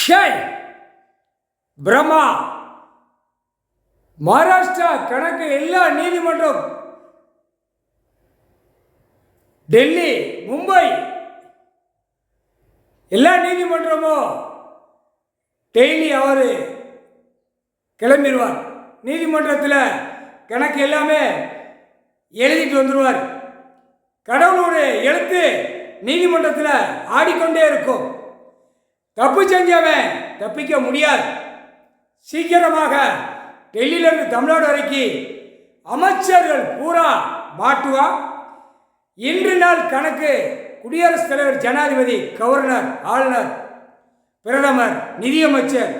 ஷேய் பிரம்மா மகாராஷ்டிரா கணக்கு எல்லா நீதிமன்றம் டெல்லி மும்பை எல்லா நீதிமன்றமும் டெய்லி அவர் கிளம்பிடுவார். நீதிமன்றத்தில் கணக்கு எல்லாமே எழுதிட்டு வந்துடுவார். கடவுளுடைய எழுத்து நீதிமன்றத்தில் ஆடிக்கொண்டே இருக்கும். தப்பு செஞ்சவன் தப்பிக்க முடியாது. சீக்கிரமாக டெல்லியிலிருந்து தமிழ்நாடு வரைக்கும் அமைச்சர்கள் பூரா மாட்டுவான். இன்று நாள் கணக்கு குடியரசுத் தலைவர், ஜனாதிபதி, கவர்னர், ஆளுநர், பிரதமர், நிதியமைச்சர்,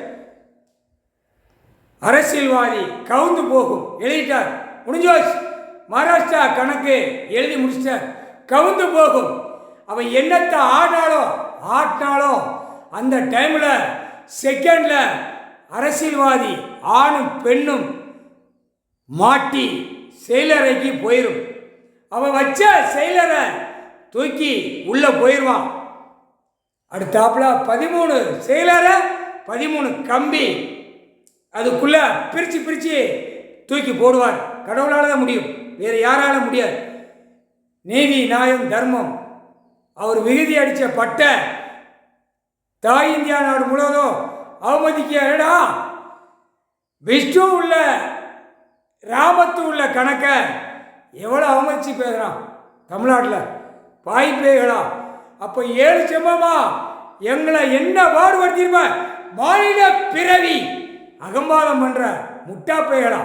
அரசியல்வாதி கவுந்து போகும். எழுதிட்டார், முடிஞ்சோச்சு. மகாராஷ்டிரா கணக்கு எழுதி முடிச்சிட்டார், கவுந்து போகும். அவன் என்னத்தை ஆட்டினாலும் அந்த டைமில் செகண்டில் அரசியல்வாதி ஆணும் பெண்ணும் மாட்டி செயலறைக்கு போயிடும். அவன் வச்ச செயலரை தூக்கி உள்ளே போயிடுவான். அடுத்தாப்புல 13 செயலரை 13 கம்பி அதுக்குள்ளே பிரித்து தூக்கி போடுவார். கடவுளால் தான் முடியும், வேறு யாரால முடியாது. நீதி, நியாயம், தர்மம் அவர் விகுதி அடித்த பட்ட தாய் இந்தியா நாடு முழுவதும் அவமதிக்கடா. விஷ்ணு உள்ள ராமத்து உள்ள கணக்கை எவ்வளோ அவமதிச்சு பேசுகிறான் தமிழ்நாட்டில். பாய் பேய்களா, அப்போ 7 செம்மமா எங்களை என்ன பாடுபடுத்திருப்ப. மாநில பிறவி அகம்பாதம் பண்ணுற முட்டா பேய்களா,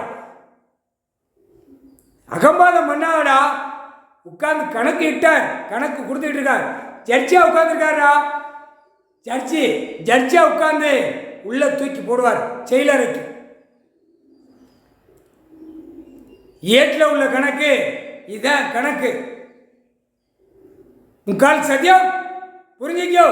அகம்பாதம் பண்ணாடா. உட்கார்ந்து கணக்கு இட்டார், கணக்கு கொடுத்துட்டு இருக்கார். ஜட்ஜா உட்கார்ந்துருக்காரா, ஜட்ஜா உட்கார்ந்து உள்ள தூக்கி போடுவார் செயலறைக்கு. ஏட்டில் உள்ள கணக்கு இதான் கணக்கு. முக்கால் சத்தியம் புரிஞ்சுக்கோ.